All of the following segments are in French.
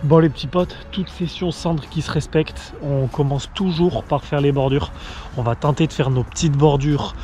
Bon les petits potes, toute session cendre qui se respecte, on commence toujours par faire les bordures. On va tenter de faire nos petites bordures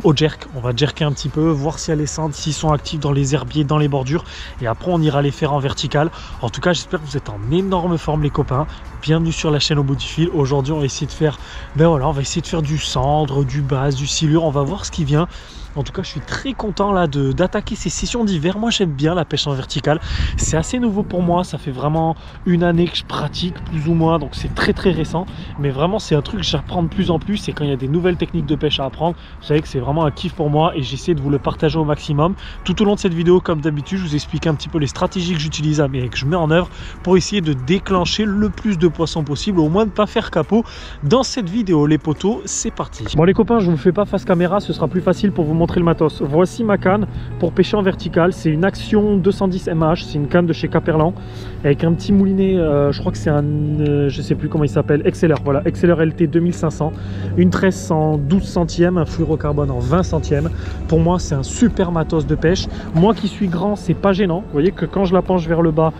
au jerk. On va jerker un petit peu, voir s'il y a les cendres, s'ils sont actifs dans les herbiers, dans les bordures. Et après on ira les faire en vertical. En tout cas j'espère que vous êtes en énorme forme les copains. Bienvenue sur la chaîne au bout du fil. Aujourd'hui on va essayer de faire, on va essayer de faire du cendre, du base, du silure. On va voir ce qui vient. En tout cas, je suis très content là d'attaquer ces sessions d'hiver. Moi, j'aime bien la pêche en verticale. C'est assez nouveau pour moi. Ça fait vraiment une année que je pratique, plus ou moins. Donc, c'est très récent. Mais vraiment, c'est un truc que j'apprends de plus en plus. Et quand il y a des nouvelles techniques de pêche à apprendre, vous savez que c'est vraiment un kiff pour moi. Et j'essaie de vous le partager au maximum. Tout au long de cette vidéo, comme d'habitude, je vous explique un petit peu les stratégies que j'utilise et que je mets en œuvre pour essayer de déclencher le plus de poissons possible. Au moins, de ne pas faire capot dans cette vidéo. Les potos, c'est parti. Bon, les copains, je ne vous fais pas face caméra. Ce sera plus facile pour vous montrer le matos. Voici ma canne pour pêcher en vertical. C'est une Action 210 MH, c'est une canne de chez Caperlan avec un petit moulinet, je crois que c'est un, je sais plus comment il s'appelle, XLR, voilà, XLR LT 2500, une tresse en 12 centièmes, un fluorocarbone en 20 centièmes. Pour moi, c'est un super matos de pêche. Moi qui suis grand, c'est pas gênant. Vous voyez que quand je la penche vers le bas,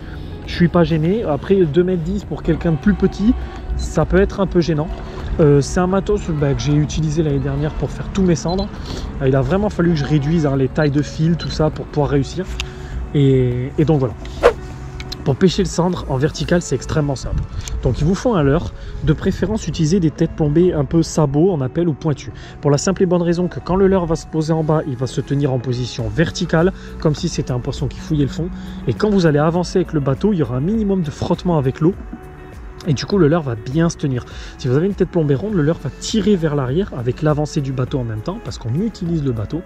je suis pas gêné. Après 2,10 m pour quelqu'un de plus petit, ça peut être un peu gênant. C'est un matos que j'ai utilisé l'année dernière pour faire tous mes cendres. Il a vraiment fallu que je réduise les tailles de fil, tout ça, pour pouvoir réussir. Et donc voilà. Pour pêcher le cendre en vertical, c'est extrêmement simple. Donc il vous faut un leurre. De préférence, utilisez des têtes plombées un peu sabot, on appelle, ou pointues. Pour la simple et bonne raison que quand le leurre va se poser en bas, il va se tenir en position verticale, comme si c'était un poisson qui fouillait le fond. Et quand vous allez avancer avec le bateau, il y aura un minimum de frottement avec l'eau. Et du coup, le leurre va bien se tenir. Si vous avez une tête plombée ronde, le leurre va tirer vers l'arrière avec l'avancée du bateau en même temps, parce qu'on utilise le bateau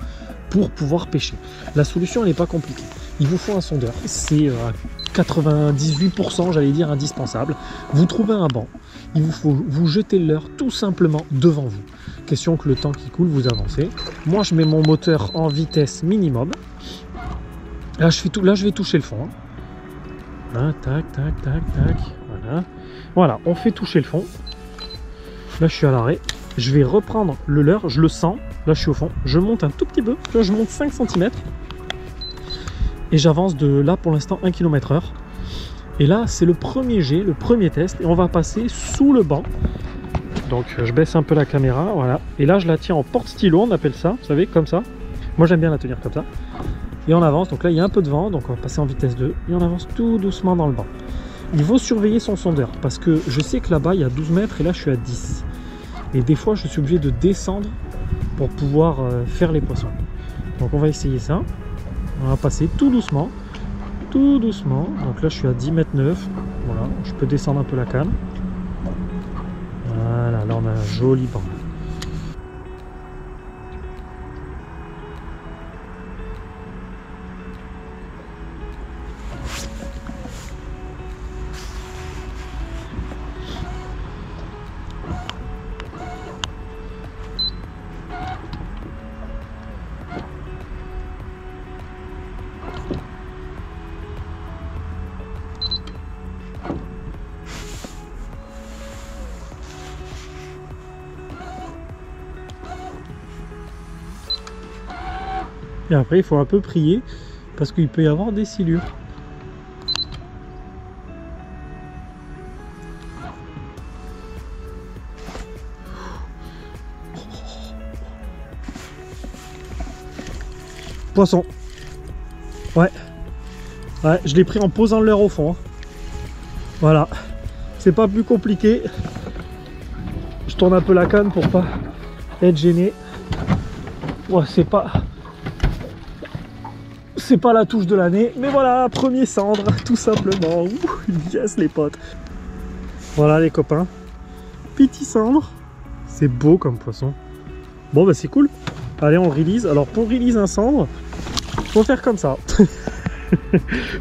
pour pouvoir pêcher. La solution, elle n'est pas compliquée. Il vous faut un sondeur. C'est à 98%, j'allais dire, indispensable. Vous trouvez un banc. Il vous faut vous jeter le leurre tout simplement devant vous. Question que le temps qui coule, vous avancez. Moi, je mets mon moteur en vitesse minimum. Là, je vais toucher le fond. Hein, tac, tac, tac, tac. Voilà. Voilà, on fait toucher le fond. Là, je suis à l'arrêt. Je vais reprendre le leurre, je le sens. Là, je suis au fond. Je monte un tout petit peu. Là, je monte 5 cm. Et j'avance de là, pour l'instant, 1 km/h. Et là, c'est le premier jet, le premier test. Et on va passer sous le banc. Donc, je baisse un peu la caméra. Voilà. Et là, je la tiens en porte-stylo, on appelle ça. Vous savez, comme ça. Moi, j'aime bien la tenir comme ça. Et on avance. Donc là, il y a un peu de vent. Donc, on va passer en vitesse 2. Et on avance tout doucement dans le banc. Il faut surveiller son sondeur parce que je sais que là-bas il y a 12 mètres et là je suis à 10. Et des fois je suis obligé de descendre pour pouvoir faire les poissons. Donc on va essayer ça. On va passer tout doucement. Tout doucement. Donc là je suis à 10,9 m. Voilà, je peux descendre un peu la canne. Voilà, là on a un joli banc. Et après, il faut un peu prier parce qu'il peut y avoir des silures. Poisson. Ouais. Ouais, je l'ai pris en posant le leurre au fond. Voilà. C'est pas plus compliqué. Je tourne un peu la canne pour pas être gêné. Ouais, c'est pas la touche de l'année, mais voilà, premier cendre, tout simplement. Ouh, yes les potes. Voilà les copains, petit cendre, c'est beau comme poisson. Bon bah c'est cool. Allez, on release. Alors pour release un cendre, faut faire comme ça.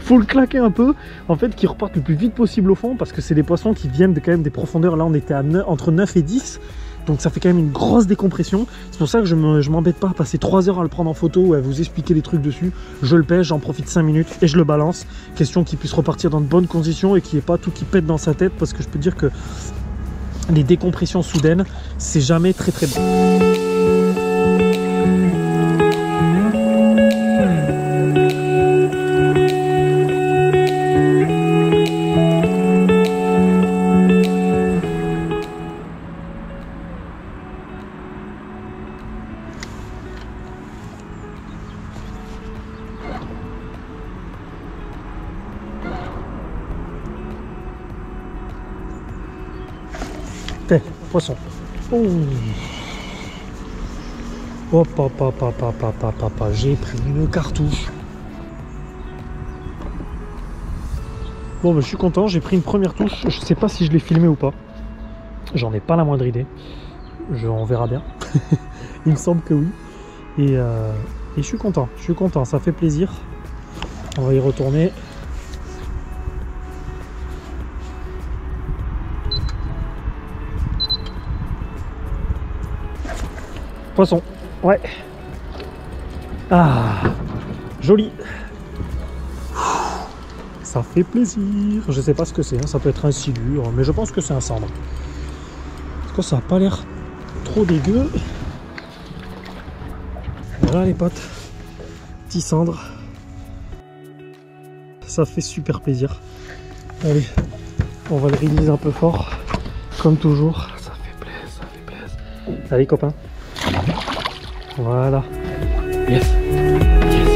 Faut le claquer un peu, en fait, qu'il reparte le plus vite possible au fond, parce que c'est des poissons qui viennent quand même des profondeurs. Là on était à entre 9 et 10. Donc ça fait quand même une grosse décompression. C'est pour ça que je m'embête pas à passer 3 heures à le prendre en photo ou à vous expliquer les trucs dessus. Je le pêche, j'en profite 5 minutes et je le balance. Question qu'il puisse repartir dans de bonnes conditions et qu'il n'y ait pas tout qui pète dans sa tête, parce que je peux dire que les décompressions soudaines, c'est jamais très bon. Tiens, poisson. Oh. Hop, hop, hop, hop, hop, hop, hop, hop, hop. J'ai pris une cartouche. Bon, bah, je suis content, j'ai pris une première touche. Je sais pas si je l'ai filmé ou pas. J'en ai pas la moindre idée. On verra bien. Il me semble que oui. Et je suis content, ça fait plaisir. On va y retourner. Poisson, ouais. Ah, joli. Ça fait plaisir. Je sais pas ce que c'est, hein. Ça peut être un silure, mais je pense que c'est un cendre. Parce que ça n'a pas l'air trop dégueu. Voilà les potes, petit cendre. Ça fait super plaisir. Allez, on va le release un peu fort, comme toujours. Ça fait plaisir, ça fait plaisir. Allez copains. Voilà. Yes. Yes.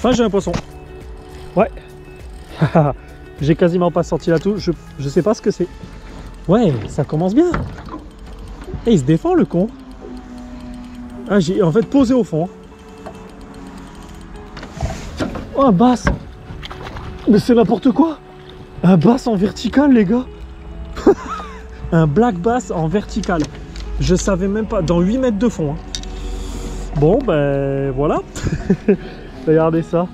Ah, j'ai un poisson. Ouais. J'ai quasiment pas sorti la touche. Je sais pas ce que c'est. Ouais, ça commence bien. Et il se défend le con. Ah, j'ai en fait posé au fond. Oh, un bass. Mais c'est n'importe quoi. Un bass en vertical, les gars. Un black bass en vertical. Je savais même pas. Dans 8 mètres de fond. Hein. Bon, ben voilà. Regardez ça.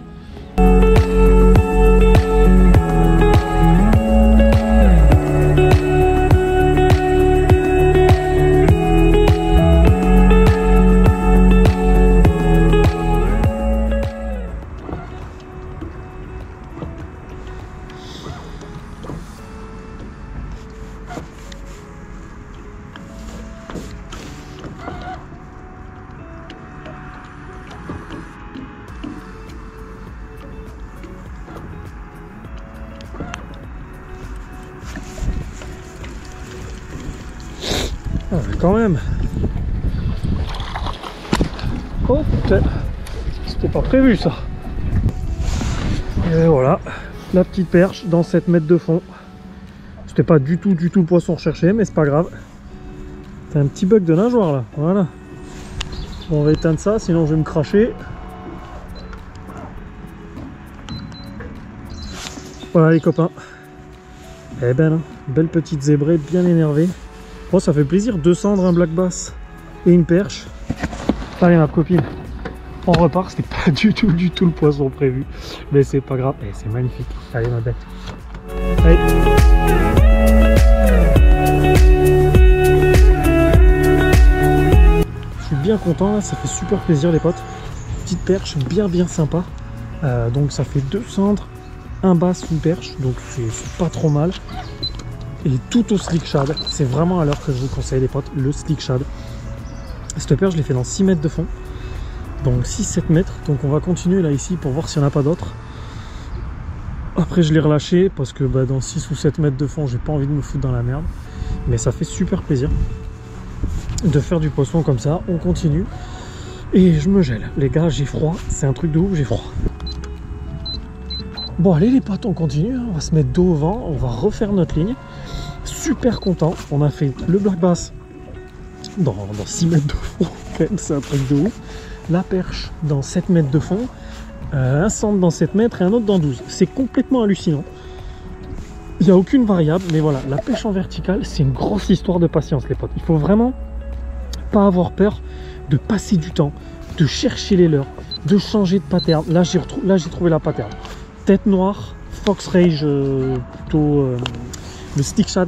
Ah, quand même. Oh putain, c'était pas prévu ça. Et voilà, la petite perche dans 7 mètres de fond. C'était pas du tout le poisson recherché, mais c'est pas grave. C'est un petit bug de nageoire là, voilà. Bon, on va éteindre ça, sinon je vais me cracher. Voilà les copains. Eh ben, belle petite zébrée bien énervée. Oh, ça fait plaisir, 2 cendres, un black bass et une perche. Allez ma copine, on repart, c'était pas du tout le poisson prévu. Mais c'est pas grave, c'est magnifique. Allez ma bête. Allez. Je suis bien content là, ça fait super plaisir les potes. Petite perche bien sympa. Donc ça fait 2 cendres, un bass, une perche, donc c'est pas trop mal. Et tout au slick shad, c'est vraiment à l'heure que je vous conseille les potes, le slick shad. Cette perche je l'ai fait dans 6 mètres de fond, donc 6-7 mètres, donc on va continuer là ici pour voir s'il n'y en a pas d'autres. Après je l'ai relâché parce que dans 6 ou 7 mètres de fond j'ai pas envie de me foutre dans la merde, mais ça fait super plaisir de faire du poisson comme ça. On continue et je me gèle les gars, j'ai froid, c'est un truc de ouf, j'ai froid. Bon allez les potes, on continue, on va se mettre dos au vent, on va refaire notre ligne. Super content, on a fait le black bass dans 6 mètres de fond, c'est un truc de ouf. La perche dans 7 mètres de fond, un centre dans 7 mètres et un autre dans 12. C'est complètement hallucinant. Il n'y a aucune variable, mais voilà, la pêche en verticale, c'est une grosse histoire de patience les potes. Il faut vraiment pas avoir peur de passer du temps, de chercher les leurres, de changer de pattern. Là j'ai trouvé la pattern. Tête noire, Fox Rage, plutôt le stick shad,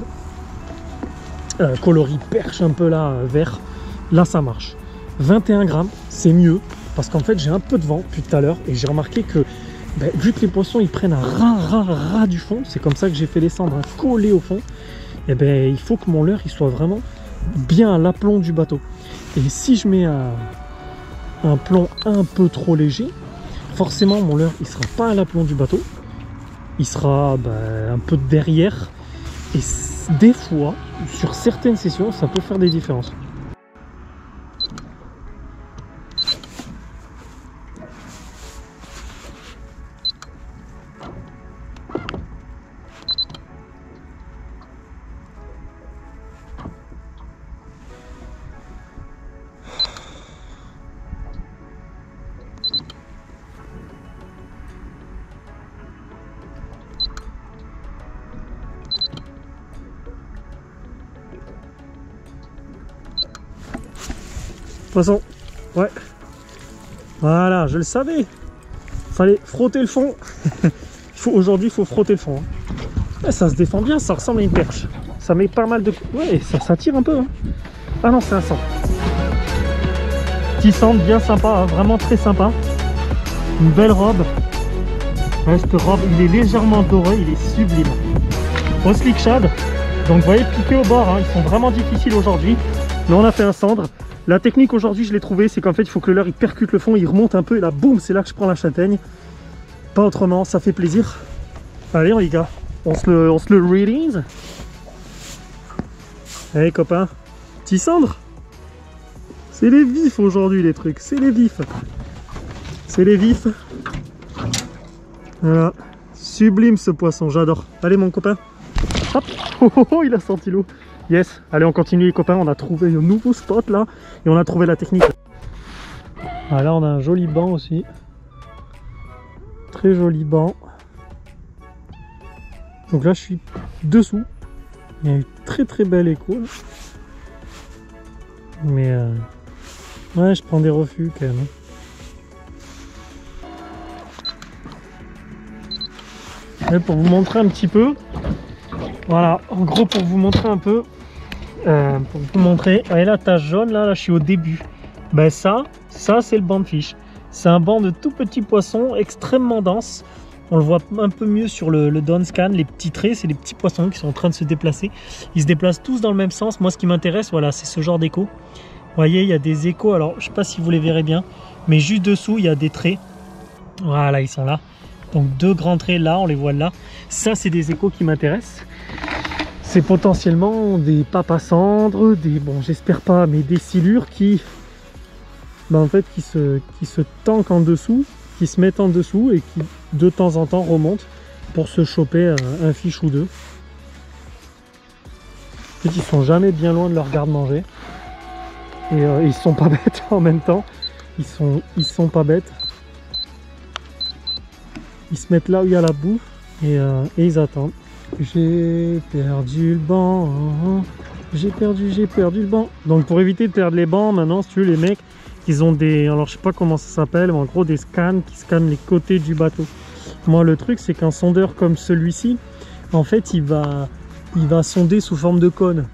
coloris perche un peu là, vert. Là ça marche. 21 grammes, c'est mieux, parce qu'en fait j'ai un peu de vent depuis tout à l'heure, et j'ai remarqué que vu que les poissons ils prennent un ras du fond, c'est comme ça que j'ai fait les cendres collées au fond, et il faut que mon leurre il soit vraiment bien à l'aplomb du bateau. Et si je mets un plomb un peu trop léger, forcément mon leurre il sera pas à l'aplomb du bateau, il sera un peu derrière, et des fois sur certaines sessions ça peut faire des différences. Poisson, ouais, voilà, je le savais, fallait frotter le fond. Aujourd'hui il faut frotter le fond, hein. Ouais, ça se défend bien, ça ressemble à une perche, ça met pas mal de coups, ouais, ça tire un peu, hein. Ah non, c'est un sang, petit sang bien sympa, hein, vraiment très sympa, une belle robe. Ouais, cette robe, il est légèrement doré, il est sublime. Au slick shad, donc vous voyez, piqué au bord, hein, ils sont vraiment difficiles aujourd'hui. Là on a fait un cendre. La technique aujourd'hui, je l'ai trouvé, c'est qu'en fait il faut que le leurre il percute le fond, il remonte un peu et là boum, c'est là que je prends la châtaigne. Pas autrement, ça fait plaisir. Allez les gars, on se le release. Allez copains, petit cendre. C'est les vifs aujourd'hui les trucs, c'est les vifs. C'est les vifs. Voilà, sublime ce poisson, j'adore. Allez mon copain. Hop, oh, oh, oh, il a sorti l'eau. Yes, allez on continue les copains, on a trouvé un nouveau spot là et on a trouvé la technique. Ah, là on a un joli banc aussi, très joli banc. Donc là je suis dessous, il y a eu très bel écho là. Mais ouais, je prends des refus quand même. Et pour vous montrer un petit peu, voilà, en gros pour vous montrer un peu, pour vous montrer, voyez la tache jaune là, je suis au début. Ben ça c'est le banc de fiche. C'est un banc de tout petits poissons extrêmement dense. On le voit un peu mieux sur le downscan, les petits traits, c'est les petits poissons qui sont en train de se déplacer. Ils se déplacent tous dans le même sens. Moi ce qui m'intéresse, voilà, c'est ce genre d'écho. Vous voyez, il y a des échos, alors je sais pas si vous les verrez bien, mais juste dessous il y a des traits. Voilà, ils sont là. Donc deux grands traits là, on les voit là. Ça c'est des échos qui m'intéressent. C'est potentiellement des papes cendres, des, bon j'espère pas, mais des silures qui, en fait, qui se tankent en dessous, qui se mettent en dessous et qui de temps en temps remontent pour se choper un fiche ou deux. En fait, ils sont jamais bien loin de leur garde-manger et ils sont pas bêtes en même temps. Ils sont pas bêtes. Ils se mettent là où il y a la bouffe et ils attendent. J'ai perdu le banc, j'ai perdu le banc. Donc pour éviter de perdre les bancs, maintenant si tu veux, les mecs, ils ont des, alors je sais pas comment ça s'appelle, mais en gros des scans qui scannent les côtés du bateau. Moi le truc c'est qu'un sondeur comme celui-ci, en fait il va sonder sous forme de cône.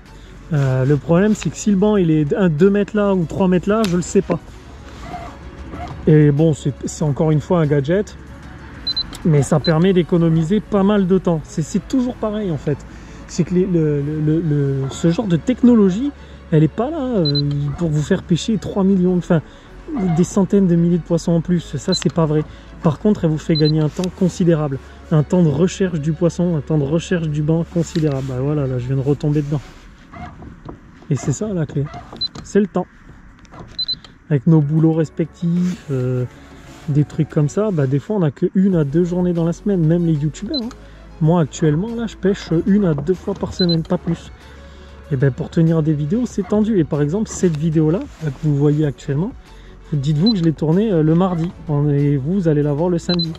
Le problème c'est que si le banc il est 2 mètres là ou 3 mètres là, je le sais pas. Et bon, c'est encore une fois un gadget, mais ça permet d'économiser pas mal de temps. C'est toujours pareil en fait. C'est que ce genre de technologie, elle n'est pas là pour vous faire pêcher 3 millions, enfin des centaines de milliers de poissons en plus. Ça, c'est pas vrai. Par contre, elle vous fait gagner un temps considérable. Un temps de recherche du poisson, un temps de recherche du banc considérable. Bah voilà, là je viens de retomber dedans. Et c'est ça la clé. C'est le temps. Avec nos boulots respectifs, des trucs comme ça, bah des fois on n'a que 1 à 2 journées dans la semaine, même les youtubeurs. Hein. Moi actuellement là je pêche 1 à 2 fois par semaine, pas plus. Et ben pour tenir des vidéos c'est tendu. Et par exemple cette vidéo là que vous voyez actuellement, dites-vous que je l'ai tournée le mardi et vous allez la voir le samedi.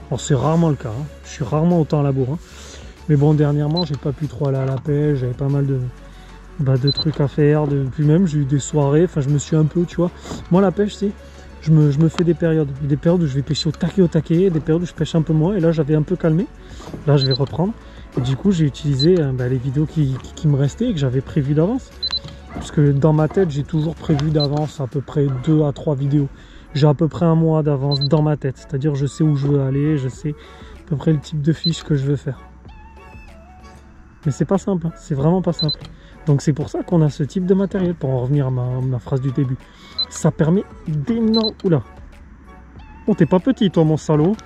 Alors c'est rarement le cas, hein. Je suis rarement autant à la bourre. Hein. Mais bon, dernièrement j'ai pas pu trop aller à la pêche, j'avais pas mal de trucs à faire, puis même j'ai eu des soirées, enfin je me suis un peu, tu vois. Moi la pêche c'est, je me fais des périodes où je vais pêcher au taquet, des périodes où je pêche un peu moins, et là j'avais un peu calmé, là je vais reprendre. Et du coup j'ai utilisé les vidéos qui me restaient et que j'avais prévu d'avance. Parce que dans ma tête j'ai toujours prévu d'avance à peu près 2 à 3 vidéos. J'ai à peu près 1 mois d'avance dans ma tête, c'est-à-dire je sais où je veux aller, je sais à peu près le type de fiche que je veux faire. Mais c'est pas simple, hein. C'est vraiment pas simple. Donc c'est pour ça qu'on a ce type de matériel, pour en revenir à ma phrase du début. Ça permet d'énormes... Oula. Bon, t'es pas petit toi mon salaud.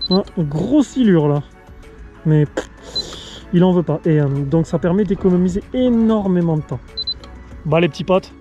Hein, grosse silure là. Mais il en veut pas. Et donc ça permet d'économiser énormément de temps. Bah les petits potes,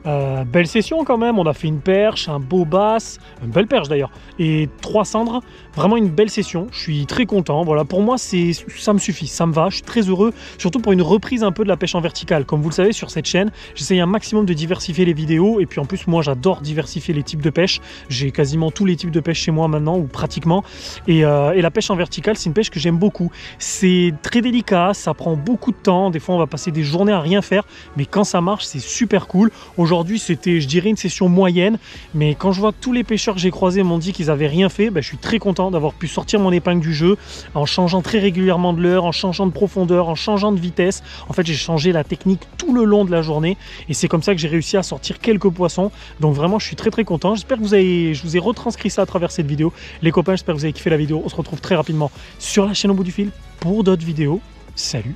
belle session quand même, on a fait une perche, un beau bass, une belle perche d'ailleurs, et 3 cendres, vraiment une belle session, je suis très content, voilà, pour moi ça me suffit, ça me va, je suis très heureux, surtout pour une reprise un peu de la pêche en verticale. Comme vous le savez sur cette chaîne, j'essaye un maximum de diversifier les vidéos, et puis en plus moi j'adore diversifier les types de pêche, j'ai quasiment tous les types de pêche chez moi maintenant, ou pratiquement, et la pêche en verticale c'est une pêche que j'aime beaucoup, c'est très délicat, ça prend beaucoup de temps, des fois on va passer des journées à rien faire, mais quand ça marche c'est super cool. Aujourd'hui c'était je dirais une session moyenne, mais quand je vois que tous les pêcheurs que j'ai croisés m'ont dit qu'ils avaient rien fait, je suis très content d'avoir pu sortir mon épingle du jeu en changeant très régulièrement de leurre, en changeant de profondeur, en changeant de vitesse. En fait j'ai changé la technique tout le long de la journée et c'est comme ça que j'ai réussi à sortir quelques poissons, donc vraiment je suis très content. J'espère que je vous ai retranscrit ça à travers cette vidéo. Les copains, j'espère que vous avez kiffé la vidéo. On se retrouve très rapidement sur la chaîne Au Bout du Fil pour d'autres vidéos. Salut!